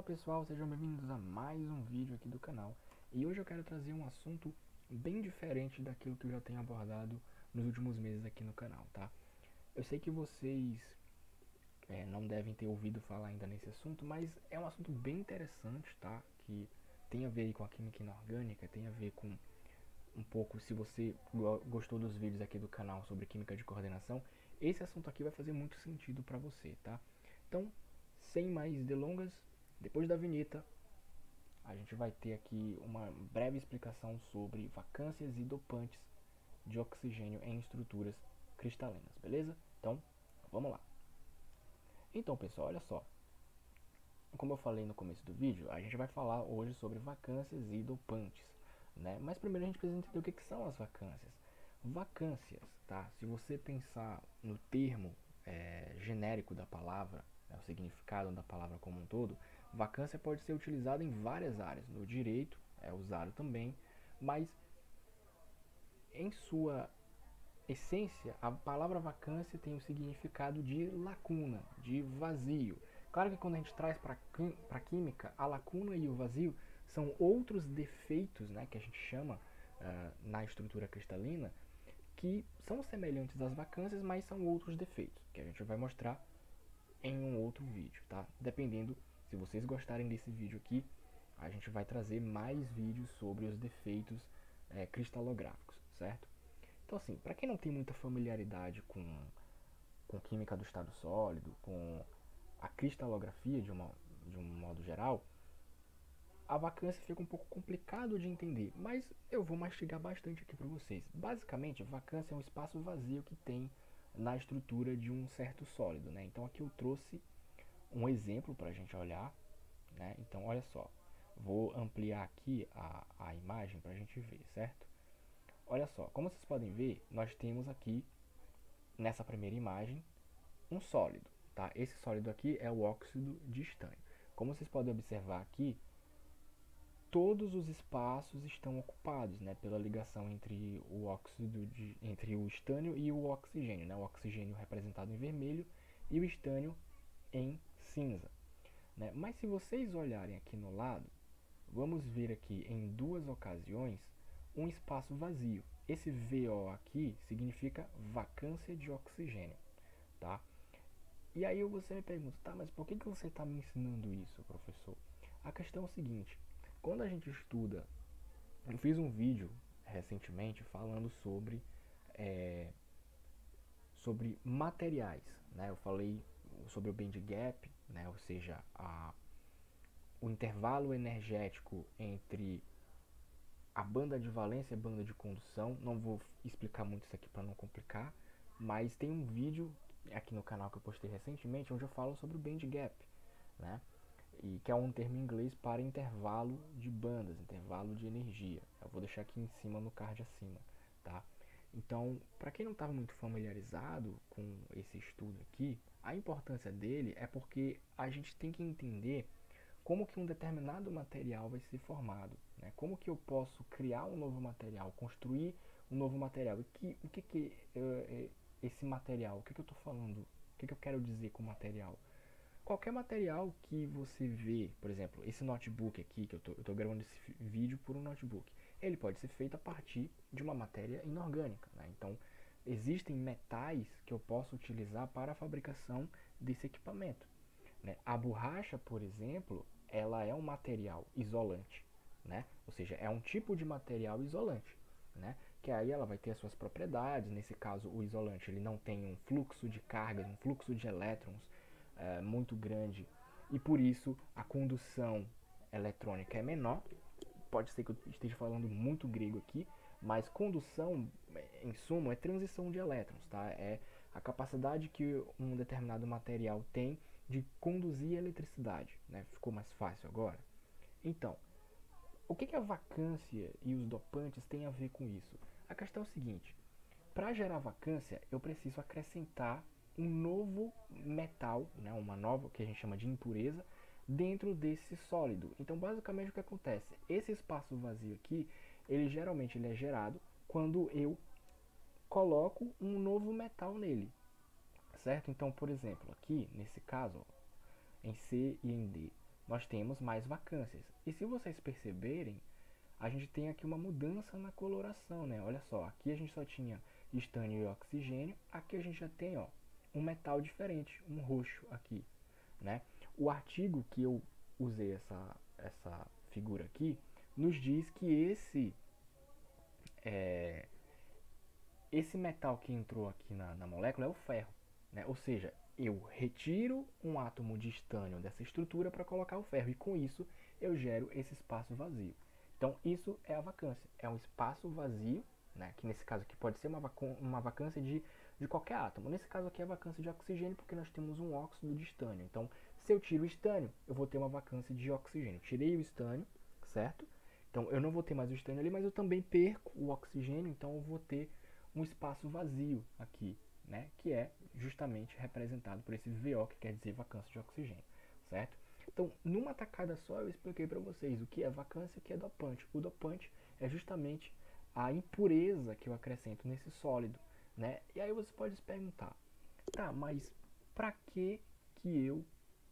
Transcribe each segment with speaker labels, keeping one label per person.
Speaker 1: pessoal, sejam bem-vindos a mais um vídeo aqui do canal. E hoje eu quero trazer um assunto bem diferente daquilo que eu já tenho abordado nos últimos meses aqui no canal, tá? Eu sei que vocês não devem ter ouvido falar ainda nesse assunto, mas é um assunto bem interessante, tá? Que tem a ver aí com a química inorgânica, tem a ver com um pouco, se você gostou dos vídeos aqui do canal sobre química de coordenação, esse assunto aqui vai fazer muito sentido para você, tá? Então, sem mais delongas, depois da vinheta, a gente vai ter aqui uma breve explicação sobre vacâncias e dopantes de oxigênio em estruturas cristalinas, beleza? Então, vamos lá. Então, pessoal, olha só. Como eu falei no começo do vídeo, a gente vai falar hoje sobre vacâncias e dopantes, né? Mas primeiro a gente precisa entender o que são as vacâncias. Vacâncias, tá? Se você pensar no termo genérico da palavra, né, o significado da palavra como um todo, vacância pode ser utilizada em várias áreas. No direito é usado também, mas em sua essência, a palavra vacância tem o significado de lacuna, de vazio. Claro que quando a gente traz para a química, a lacuna e o vazio são outros defeitos, né, que a gente chama na estrutura cristalina, que são semelhantes às vacâncias, mas são outros defeitos, que a gente vai mostrar em um outro vídeo, tá? Dependendo, se vocês gostarem desse vídeo aqui, a gente vai trazer mais vídeos sobre os defeitos cristalográficos, certo? Então, assim, para quem não tem muita familiaridade com química do estado sólido, com a cristalografia de um modo geral, a vacância fica um pouco complicado de entender, mas eu vou mastigar bastante aqui para vocês. Basicamente, a vacância é um espaço vazio que tem na estrutura de um certo sólido, né? Então aqui eu trouxe um exemplo para a gente olhar, né? Então olha só, vou ampliar aqui a imagem para a gente ver, certo? Olha só, como vocês podem ver, nós temos aqui nessa primeira imagem um sólido, tá? Esse sólido aqui é o óxido de estânio. Como vocês podem observar aqui, todos os espaços estão ocupados, né, pela ligação entre entre o estânio e o oxigênio, né? O oxigênio representado em vermelho e o estânio em cinza, né? Mas se vocês olharem aqui no lado, vamos ver aqui em duas ocasiões um espaço vazio. Esse VO aqui significa vacância de oxigênio, tá? E aí você me pergunta, tá, mas por que você está me ensinando isso, professor? A questão é o seguinte, quando a gente estuda, eu fiz um vídeo recentemente falando sobre materiais, né? Eu falei sobre o band gap, né? Ou seja, o intervalo energético entre a banda de valência e a banda de condução. Não vou explicar muito isso aqui para não complicar, mas tem um vídeo aqui no canal que eu postei recentemente onde eu falo sobre o band gap, né? E que é um termo em inglês para intervalo de bandas, intervalo de energia. Eu vou deixar aqui em cima no card acima, tá? Então, para quem não estava muito familiarizado com esse estudo aqui, a importância dele é porque a gente tem que entender como que um determinado material vai ser formado, né? Como que eu posso criar um novo material, construir um novo material. E o que esse material, o que eu estou falando, o que eu quero dizer com material? Qualquer material que você vê, por exemplo, esse notebook aqui, que eu tô gravando esse vídeo por um notebook, ele pode ser feito a partir de uma matéria inorgânica, né? Então, existem metais que eu posso utilizar para a fabricação desse equipamento, né? A borracha, por exemplo, ela é um material isolante, né? Ou seja, é um tipo de material isolante, né? Que aí ela vai ter as suas propriedades. Nesse caso, o isolante ele não tem um fluxo de cargas, um fluxo de elétrons muito grande, e por isso a condução eletrônica é menor. Pode ser que eu esteja falando muito grego aqui, mas condução, em suma, é transição de elétrons, tá? É a capacidade que um determinado material tem de conduzir eletricidade, né? Ficou mais fácil agora? Então, o que a vacância e os dopantes têm a ver com isso? A questão é o seguinte, para gerar vacância, eu preciso acrescentar um novo metal, né, uma nova, que a gente chama de impureza, dentro desse sólido. Então, basicamente, o que acontece? Esse espaço vazio aqui, ele é gerado quando eu coloco um novo metal nele, certo? Então, por exemplo, aqui, nesse caso, ó, em C e em D, nós temos mais vacâncias. E se vocês perceberem, a gente tem aqui uma mudança na coloração, né? Olha só, aqui a gente só tinha estânio e oxigênio, aqui a gente já tem, ó, um metal diferente, um roxo aqui, né? O artigo que eu usei essa figura aqui nos diz que esse metal que entrou aqui na molécula é o ferro, né? Ou seja, eu retiro um átomo de estânio dessa estrutura para colocar o ferro e com isso eu gero esse espaço vazio. Então isso é a vacância, é um espaço vazio, né? Que nesse caso aqui pode ser uma vacância de qualquer átomo. Nesse caso aqui é a vacância de oxigênio porque nós temos um óxido de estânio. Então se eu tiro o estânio, eu vou ter uma vacância de oxigênio. Tirei o estânio, certo? Então eu não vou ter mais o estânio ali, mas eu também perco o oxigênio, então eu vou ter um espaço vazio aqui, né? Que é justamente representado por esse VO, que quer dizer vacância de oxigênio, certo? Então, numa tacada só, eu expliquei para vocês o que é vacância e o que é dopante. O dopante é justamente a impureza que eu acrescento nesse sólido, né? E aí você pode se perguntar, tá, mas para que eu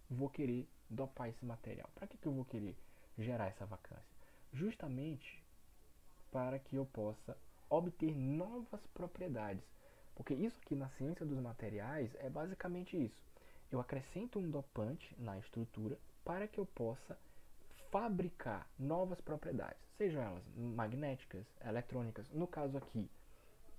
Speaker 1: vou querer dopar esse material? Para que eu vou querer gerar essa vacância? Justamente para que eu possa obter novas propriedades. Porque isso aqui na ciência dos materiais é basicamente isso. Eu acrescento um dopante na estrutura para que eu possa fabricar novas propriedades, sejam elas magnéticas, eletrônicas. No caso aqui,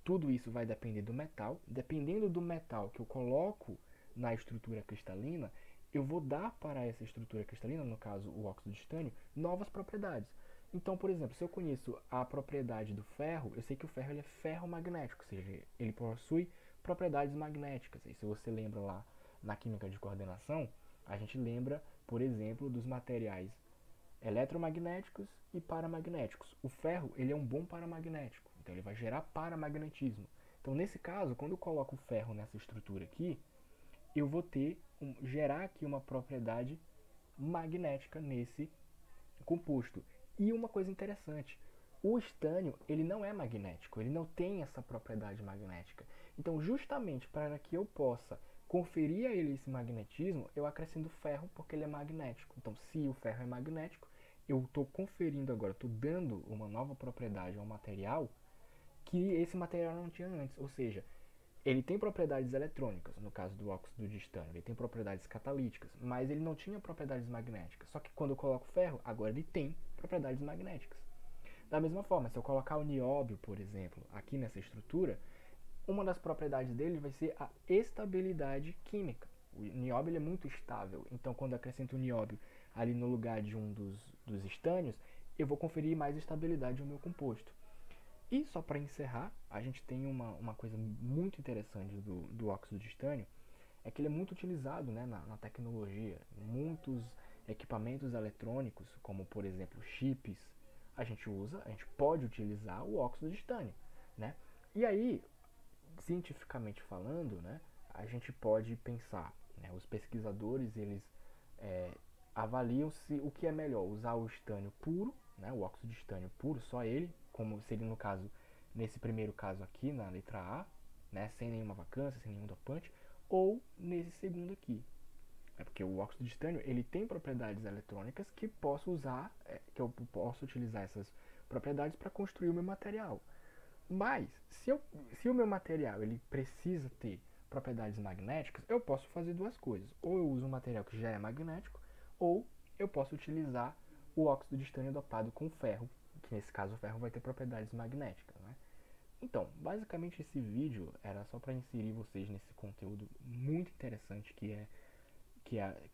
Speaker 1: tudo isso vai depender do metal. Dependendo do metal que eu coloco na estrutura cristalina, eu vou dar para essa estrutura cristalina, no caso o óxido de estânio, novas propriedades. Então, por exemplo, se eu conheço a propriedade do ferro, eu sei que o ferro ele é ferromagnético, ou seja, ele possui propriedades magnéticas. E se você lembra lá na química de coordenação, a gente lembra, por exemplo, dos materiais eletromagnéticos e paramagnéticos. O ferro ele é um bom paramagnético, então ele vai gerar paramagnetismo. Então, nesse caso, quando eu coloco o ferro nessa estrutura aqui, eu vou gerar aqui uma propriedade magnética nesse composto. E uma coisa interessante, o estânio ele não é magnético, ele não tem essa propriedade magnética. Então, justamente para que eu possa conferir a ele esse magnetismo, eu acrescento ferro porque ele é magnético. Então, se o ferro é magnético, eu estou conferindo agora, estou dando uma nova propriedade ao material que esse material não tinha antes. Ou seja, ele tem propriedades eletrônicas, no caso do óxido de estânio, ele tem propriedades catalíticas, mas ele não tinha propriedades magnéticas. Só que quando eu coloco ferro, agora ele tem propriedades magnéticas. Da mesma forma, se eu colocar o nióbio, por exemplo, aqui nessa estrutura, uma das propriedades dele vai ser a estabilidade química. O nióbio ele é muito estável, então quando eu acrescento o nióbio ali no lugar de um dos estânios, eu vou conferir mais estabilidade ao meu composto. E só para encerrar, a gente tem uma coisa muito interessante do óxido de estânio, é que ele é muito utilizado, né, na tecnologia. Muitos equipamentos eletrônicos, como por exemplo chips, a gente pode utilizar o óxido de estânio, né? E aí, cientificamente falando, né, a gente pode pensar, né, os pesquisadores eles é, avaliam se o que é melhor, usar o estânio puro, né, o óxido de estânio puro, só ele, como seria no caso, nesse primeiro caso aqui, na letra A, né, sem nenhuma vacância, sem nenhum dopante, ou nesse segundo aqui. É porque o óxido de estânio ele tem propriedades eletrônicas que posso usar, que eu posso utilizar essas propriedades para construir o meu material. Mas, se o meu material ele precisa ter propriedades magnéticas, eu posso fazer duas coisas. Ou eu uso um material que já é magnético, ou eu posso utilizar o óxido de estânio dopado com ferro, que nesse caso o ferro vai ter propriedades magnéticas, né? Então, basicamente esse vídeo era só para inserir vocês nesse conteúdo muito interessante que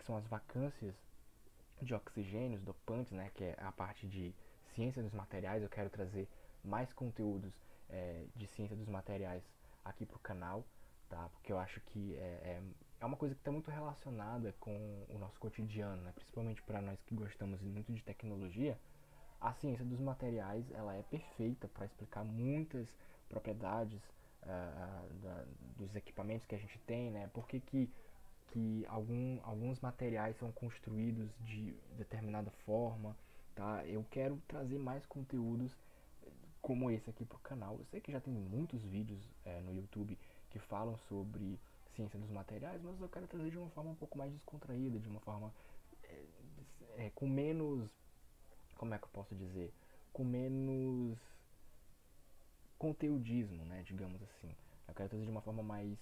Speaker 1: são as vacâncias de oxigênios, dopantes, né, que é a parte de ciência dos materiais. Eu quero trazer mais conteúdos de ciência dos materiais aqui para o canal, tá? Porque eu acho que é uma coisa que está muito relacionada com o nosso cotidiano, né? Principalmente para nós que gostamos muito de tecnologia. A ciência dos materiais ela é perfeita para explicar muitas propriedades dos equipamentos que a gente tem, né? Por que alguns materiais são construídos de determinada forma, tá? Eu quero trazer mais conteúdos como esse aqui pro canal. Eu sei que já tem muitos vídeos no YouTube que falam sobre ciência dos materiais, mas eu quero trazer de uma forma um pouco mais descontraída, de uma forma com menos, como é que eu posso dizer, com menos conteudismo, né, digamos assim. Eu quero trazer de uma forma mais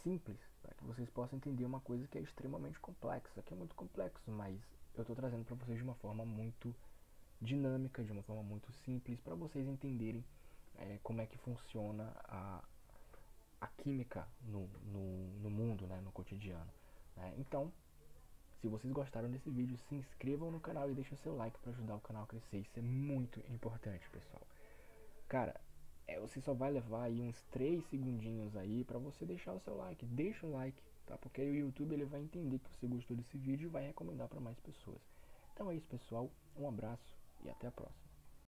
Speaker 1: simples, para que vocês possam entender uma coisa que é extremamente complexa, que é muito complexo, mas eu estou trazendo para vocês de uma forma muito dinâmica, de uma forma muito simples, para vocês entenderem como é que funciona a química no mundo, né, no cotidiano. Né? Então, se vocês gostaram desse vídeo, se inscrevam no canal e deixem o seu like para ajudar o canal a crescer. Isso é muito importante, pessoal. Cara, você só vai levar aí uns 3 segundinhos aí para você deixar o seu like. Deixa o like, tá? Porque aí o YouTube ele vai entender que você gostou desse vídeo e vai recomendar para mais pessoas. Então é isso, pessoal. Um abraço e até a próxima.